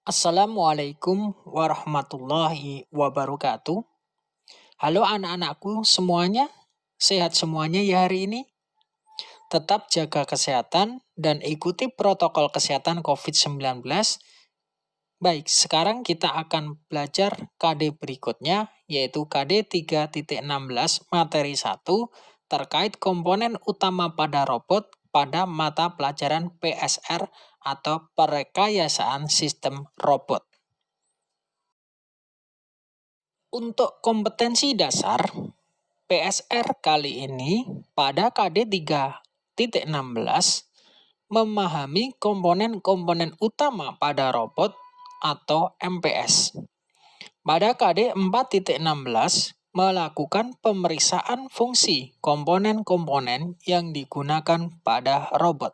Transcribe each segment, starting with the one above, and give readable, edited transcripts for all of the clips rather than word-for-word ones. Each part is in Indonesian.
Assalamualaikum warahmatullahi wabarakatuh. Halo anak-anakku semuanya, sehat semuanya ya hari ini? Tetap jaga kesehatan dan ikuti protokol kesehatan COVID-19. Baik, sekarang kita akan belajar KD berikutnya, yaitu KD 3.16 materi 1 terkait komponen utama pada robot pada mata pelajaran PSR atau Perekayasaan Sistem Robot. Untuk kompetensi dasar, PSR kali ini pada KD 3.16 memahami komponen-komponen utama pada robot atau MPS. Pada KD 4.16 melakukan pemeriksaan fungsi komponen-komponen yang digunakan pada robot.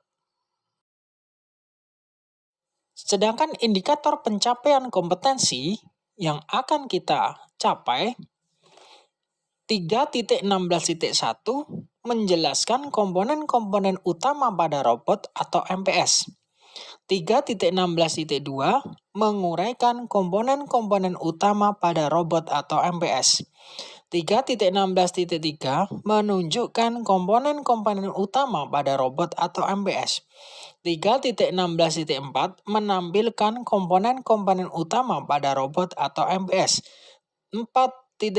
Sedangkan indikator pencapaian kompetensi yang akan kita capai 3.16.1 menjelaskan komponen-komponen utama pada robot atau MPS. 3.16.2 menguraikan komponen-komponen utama pada robot atau MPS. 3.16.3 menunjukkan komponen-komponen utama pada robot atau MPS. 3.16.4 menampilkan komponen-komponen utama pada robot atau MPS. 4.16.1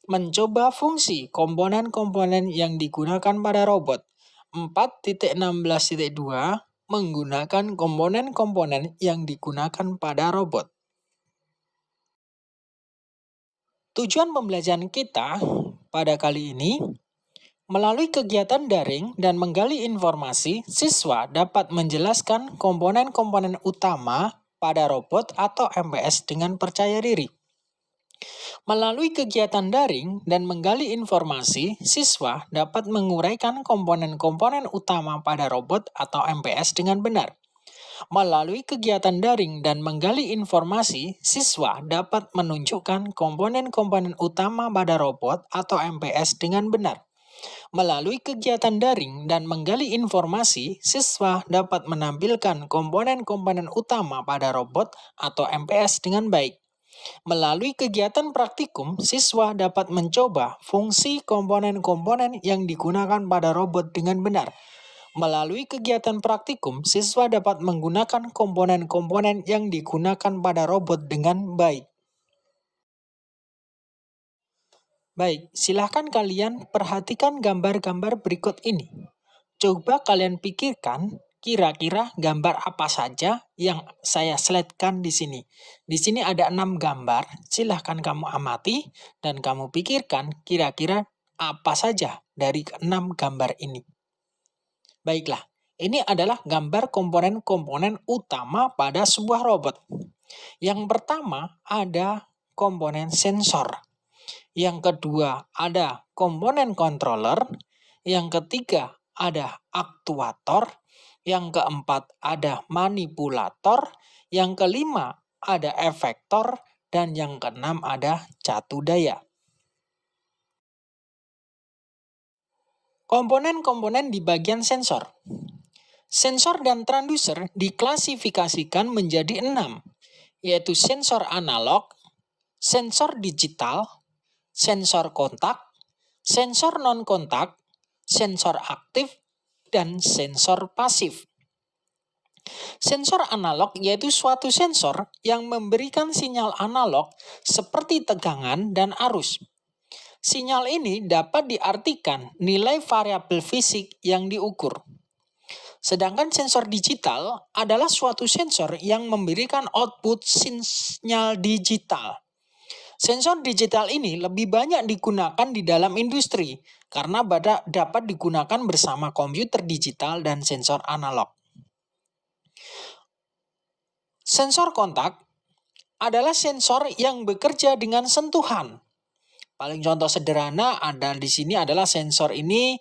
mencoba fungsi komponen-komponen yang digunakan pada robot. 4.16.2 menggunakan komponen-komponen yang digunakan pada robot. Tujuan pembelajaran kita pada kali ini, melalui kegiatan daring dan menggali informasi, siswa dapat menjelaskan komponen-komponen utama pada robot atau MPS dengan percaya diri. Melalui kegiatan daring dan menggali informasi, siswa dapat menguraikan komponen-komponen utama pada robot atau MPS dengan benar. Melalui kegiatan daring dan menggali informasi, siswa dapat menunjukkan komponen-komponen utama pada robot atau MPS dengan benar. Melalui kegiatan daring dan menggali informasi, siswa dapat menampilkan komponen-komponen utama pada robot atau MPS dengan baik. Melalui kegiatan praktikum, siswa dapat mencoba fungsi komponen-komponen yang digunakan pada robot dengan benar. Melalui kegiatan praktikum, siswa dapat menggunakan komponen-komponen yang digunakan pada robot dengan baik. Baik, silahkan kalian perhatikan gambar-gambar berikut ini. Coba kalian pikirkan kira-kira gambar apa saja yang saya slide-kan di sini. Di sini ada 6 gambar, silahkan kamu amati dan kamu pikirkan kira-kira apa saja dari 6 gambar ini. Baiklah, ini adalah gambar komponen-komponen utama pada sebuah robot. Yang pertama ada komponen sensor. Yang kedua ada komponen controller. Yang ketiga ada aktuator. Yang keempat ada manipulator. Yang kelima ada efektor. Dan yang keenam ada catu daya. Komponen-komponen di bagian sensor. Sensor dan transducer diklasifikasikan menjadi 6, yaitu sensor analog, sensor digital, sensor kontak, sensor non-kontak, sensor aktif, dan sensor pasif. Sensor analog yaitu suatu sensor yang memberikan sinyal analog seperti tegangan dan arus. Sinyal ini dapat diartikan nilai variabel fisik yang diukur. Sedangkan sensor digital adalah suatu sensor yang memberikan output sinyal digital. Sensor digital ini lebih banyak digunakan di dalam industri karena dapat digunakan bersama komputer digital dan sensor analog. Sensor kontak adalah sensor yang bekerja dengan sentuhan. Paling contoh sederhana ada di sini adalah sensor ini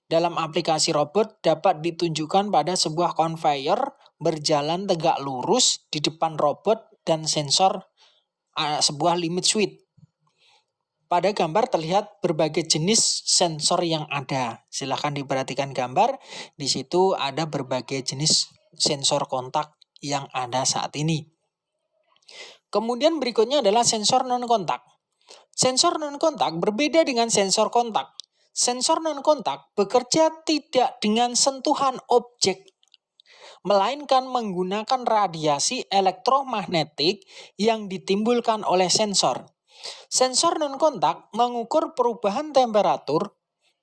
dalam aplikasi robot dapat ditunjukkan pada sebuah conveyor berjalan tegak lurus di depan robot dan sensor sebuah limit switch. Pada gambar terlihat berbagai jenis sensor yang ada. Silahkan diperhatikan gambar, di situ ada berbagai jenis sensor kontak yang ada saat ini. Kemudian berikutnya adalah sensor non-kontak. Sensor non-kontak berbeda dengan sensor kontak. Sensor non-kontak bekerja tidak dengan sentuhan objek, melainkan menggunakan radiasi elektromagnetik yang ditimbulkan oleh sensor. Sensor non-kontak mengukur perubahan temperatur,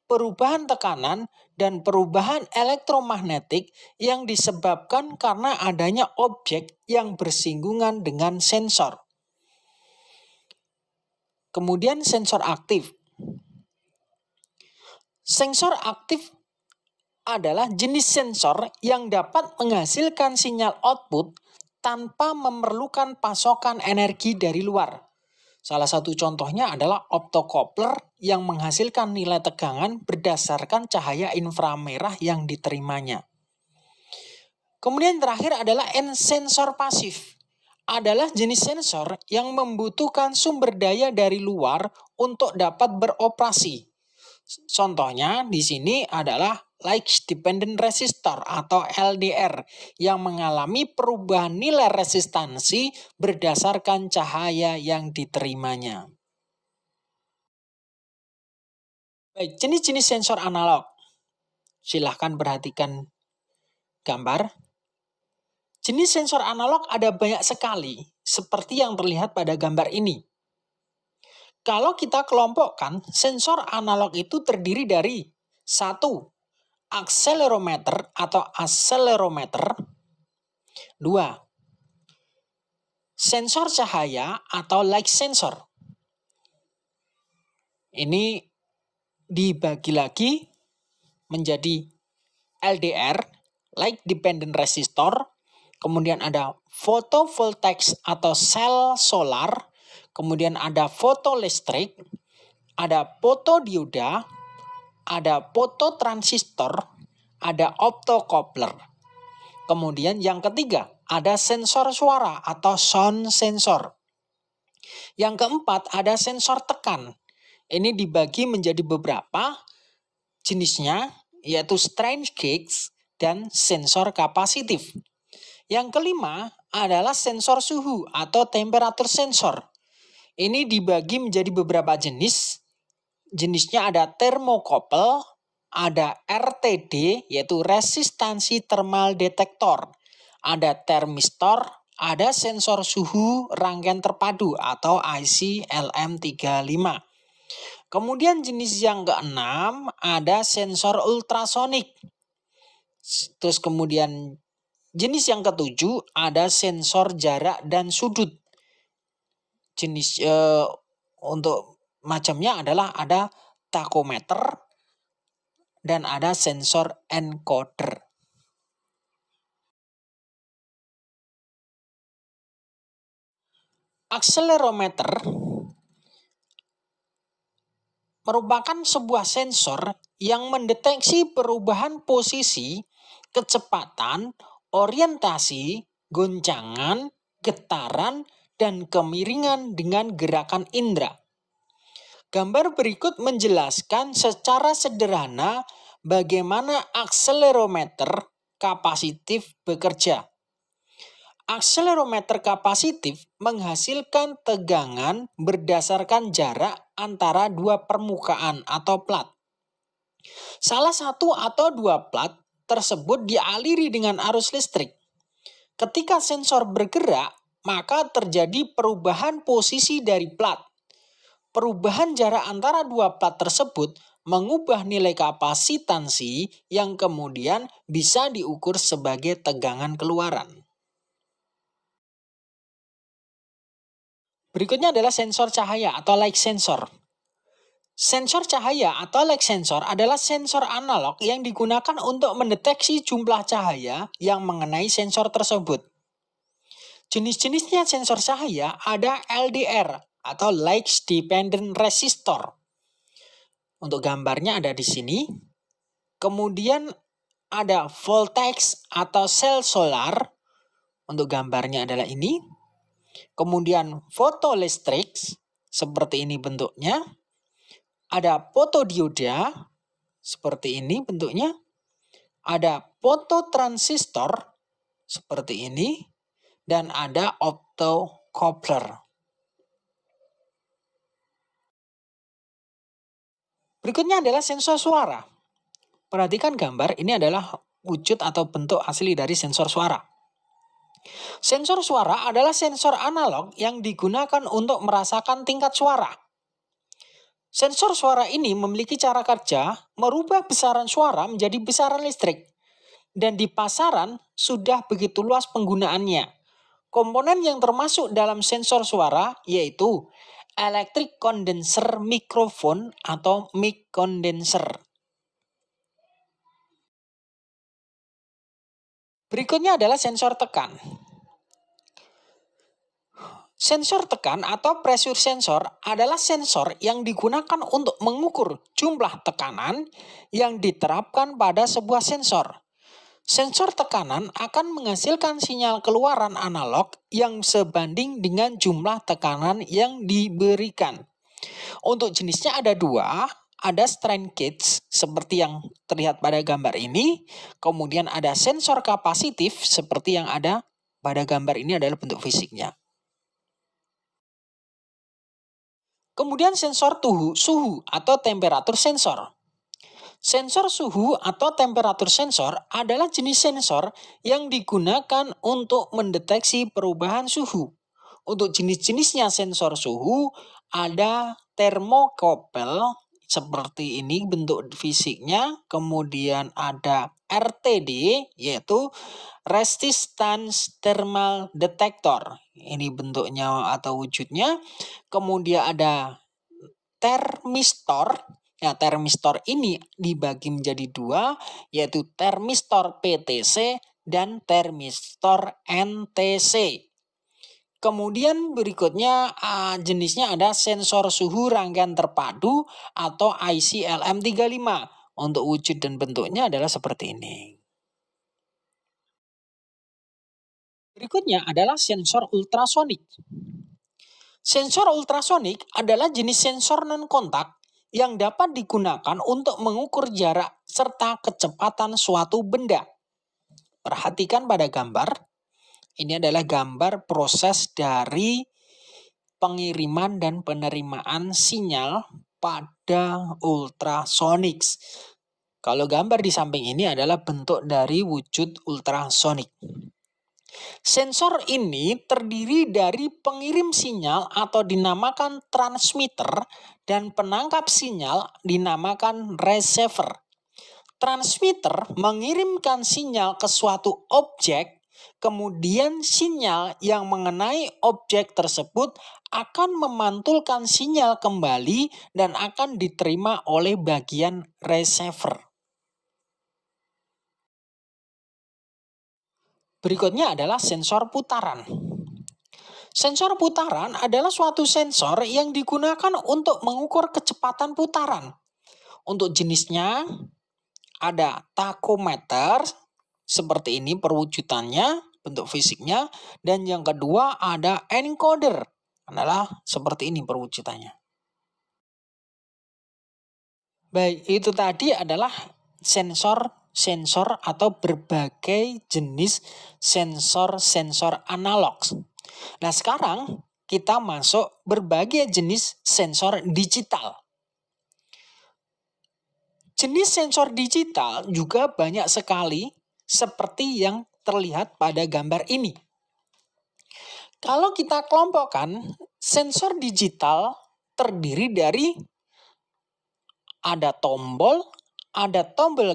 perubahan tekanan, dan perubahan elektromagnetik yang disebabkan karena adanya objek yang bersinggungan dengan sensor. Kemudian sensor aktif. Sensor aktif adalah jenis sensor yang dapat menghasilkan sinyal output tanpa memerlukan pasokan energi dari luar. Salah satu contohnya adalah optocoupler yang menghasilkan nilai tegangan berdasarkan cahaya inframerah yang diterimanya. Kemudian terakhir adalah sensor pasif. Adalah jenis sensor yang membutuhkan sumber daya dari luar untuk dapat beroperasi. Contohnya di sini adalah Light Dependent Resistor atau LDR yang mengalami perubahan nilai resistansi berdasarkan cahaya yang diterimanya. Baik, jenis-jenis sensor analog. Silahkan perhatikan gambar. Jenis sensor analog ada banyak sekali, seperti yang terlihat pada gambar ini. Kalau kita kelompokkan, sensor analog itu terdiri dari 1. Akselerometer atau akselerometer. 2. Sensor cahaya atau light sensor. Ini dibagi lagi menjadi LDR, Light Dependent Resistor. Kemudian ada photovoltaic atau sel solar. Kemudian ada fotolistrik, ada fotodioda, ada fototransistor, ada optocoupler. Kemudian yang ketiga, ada sensor suara atau sound sensor. Yang keempat, ada sensor tekan. Ini dibagi menjadi beberapa jenisnya, yaitu strain gauge dan sensor kapasitif. Yang kelima adalah sensor suhu atau temperatur sensor. Ini dibagi menjadi beberapa jenis. Jenisnya ada thermocouple, ada RTD, yaitu resistansi thermal detector, ada termistor, ada sensor suhu rangkaian terpadu atau IC LM35. Kemudian jenis yang keenam ada sensor ultrasonik. Terus kemudian jenis yang ketujuh ada sensor jarak dan sudut. Jenis untuk macamnya adalah ada tachometer dan ada sensor encoder. Akselerometer merupakan sebuah sensor yang mendeteksi perubahan posisi, kecepatan, orientasi, goncangan, getaran, dan kemiringan dengan gerakan indera. Gambar berikut menjelaskan secara sederhana bagaimana akselerometer kapasitif bekerja. Akselerometer kapasitif menghasilkan tegangan berdasarkan jarak antara dua permukaan atau plat. Salah satu atau dua plat tersebut dialiri dengan arus listrik. Ketika sensor bergerak, maka terjadi perubahan posisi dari plat. Perubahan jarak antara dua plat tersebut mengubah nilai kapasitansi yang kemudian bisa diukur sebagai tegangan keluaran. Berikutnya adalah sensor cahaya atau light sensor. Sensor cahaya atau light sensor adalah sensor analog yang digunakan untuk mendeteksi jumlah cahaya yang mengenai sensor tersebut. Jenis-jenisnya sensor cahaya ada LDR atau Light Dependent Resistor. Untuk gambarnya ada di sini. Kemudian ada voltage atau sel solar. Untuk gambarnya adalah ini. Kemudian fotolistrik, seperti ini bentuknya. Ada fotodioda, seperti ini bentuknya. Ada fototransistor, seperti ini. dan ada optocoupler. Berikutnya adalah sensor suara. Perhatikan gambar, ini adalah wujud atau bentuk asli dari sensor suara. Sensor suara adalah sensor analog yang digunakan untuk merasakan tingkat suara. Sensor suara ini memiliki cara kerja merubah besaran suara menjadi besaran listrik. Dan di pasaran sudah begitu luas penggunaannya. Komponen yang termasuk dalam sensor suara yaitu electric condenser microphone atau mic condenser. Berikutnya adalah sensor tekan. Sensor tekan atau pressure sensor adalah sensor yang digunakan untuk mengukur jumlah tekanan yang diterapkan pada sebuah sensor. Sensor tekanan akan menghasilkan sinyal keluaran analog yang sebanding dengan jumlah tekanan yang diberikan. Untuk jenisnya ada dua, ada strain gauge seperti yang terlihat pada gambar ini, kemudian ada sensor kapasitif seperti yang ada pada gambar ini adalah bentuk fisiknya. Kemudian sensor suhu atau temperatur sensor. Sensor suhu atau temperatur sensor adalah jenis sensor yang digunakan untuk mendeteksi perubahan suhu. Untuk jenis-jenisnya sensor suhu ada termokopel seperti ini bentuk fisiknya, kemudian ada RTD yaitu resistance thermal detector. Ini bentuknya atau wujudnya. Kemudian ada termistor. Nah, termistor ini dibagi menjadi dua, yaitu termistor PTC dan termistor NTC. Kemudian berikutnya jenisnya ada sensor suhu rangkaian terpadu atau ICLM35. Untuk wujud dan bentuknya adalah seperti ini. Berikutnya adalah sensor ultrasonik. Sensor ultrasonik adalah jenis sensor non-kontak yang dapat digunakan untuk mengukur jarak serta kecepatan suatu benda. Perhatikan pada gambar. Ini adalah gambar proses dari pengiriman dan penerimaan sinyal pada ultrasonik. Kalau gambar di samping ini adalah bentuk dari wujud ultrasonik. Sensor ini terdiri dari pengirim sinyal atau dinamakan transmitter dan penangkap sinyal dinamakan receiver. Transmitter mengirimkan sinyal ke suatu objek, kemudian sinyal yang mengenai objek tersebut akan memantulkan sinyal kembali dan akan diterima oleh bagian receiver. Berikutnya adalah sensor putaran. Sensor putaran adalah suatu sensor yang digunakan untuk mengukur kecepatan putaran. Untuk jenisnya ada tachometer, seperti ini perwujudannya, bentuk fisiknya. Dan yang kedua ada encoder, adalah seperti ini perwujudannya. Baik, itu tadi adalah sensor atau berbagai jenis sensor analog. Nah, sekarang kita masuk berbagai jenis sensor digital. Jenis sensor digital juga banyak sekali seperti yang terlihat pada gambar ini. Kalau kita kelompokkan, sensor digital terdiri dari ada tombol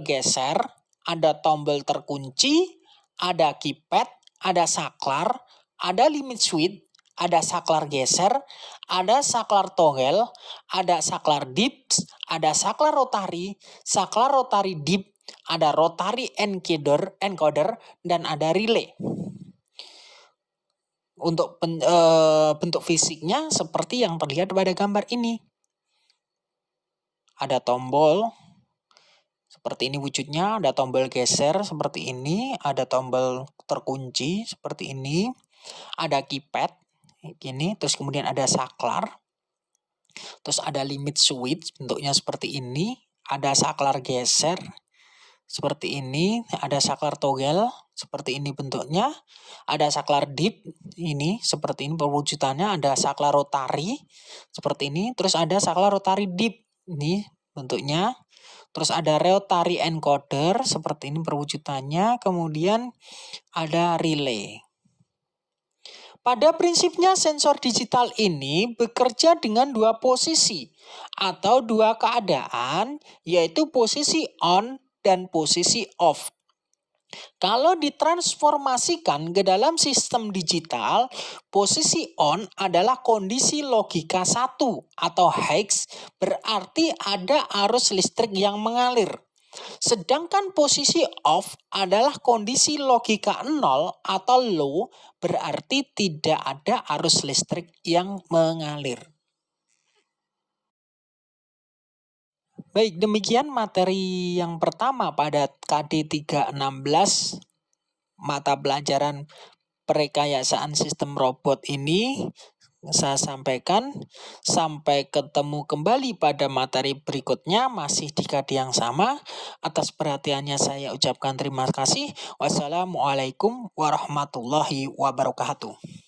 geser, ada tombol terkunci, ada keypad, ada saklar, ada limit switch, ada saklar geser, ada saklar toggle, ada saklar dips, ada saklar rotary dip, ada rotary encoder, dan ada relay. Untuk bentuk fisiknya seperti yang terlihat pada gambar ini. Ada tombol seperti ini wujudnya, ada tombol geser seperti ini, ada tombol terkunci seperti ini, ada keypad gini, terus kemudian ada saklar, terus ada limit switch bentuknya seperti ini, ada saklar geser seperti ini, ada saklar toggle seperti ini bentuknya. Ada saklar deep, ini seperti ini perwujudannya. Ada saklar rotari, seperti ini. Terus ada saklar rotari deep, ini bentuknya. Terus ada rotary encoder, seperti ini perwujudannya. Kemudian ada relay. Pada prinsipnya sensor digital ini bekerja dengan dua posisi atau dua keadaan, yaitu posisi on dan posisi off. Kalau ditransformasikan ke dalam sistem digital, posisi on adalah kondisi logika 1 atau hex, berarti ada arus listrik yang mengalir. Sedangkan posisi off adalah kondisi logika 0 atau low, berarti tidak ada arus listrik yang mengalir. Baik, demikian materi yang pertama pada KD 316 mata pelajaran perekayasaan sistem robot ini. Saya sampaikan, sampai ketemu kembali pada materi berikutnya masih di KD yang sama. Atas perhatiannya saya ucapkan terima kasih. Wassalamualaikum warahmatullahi wabarakatuh.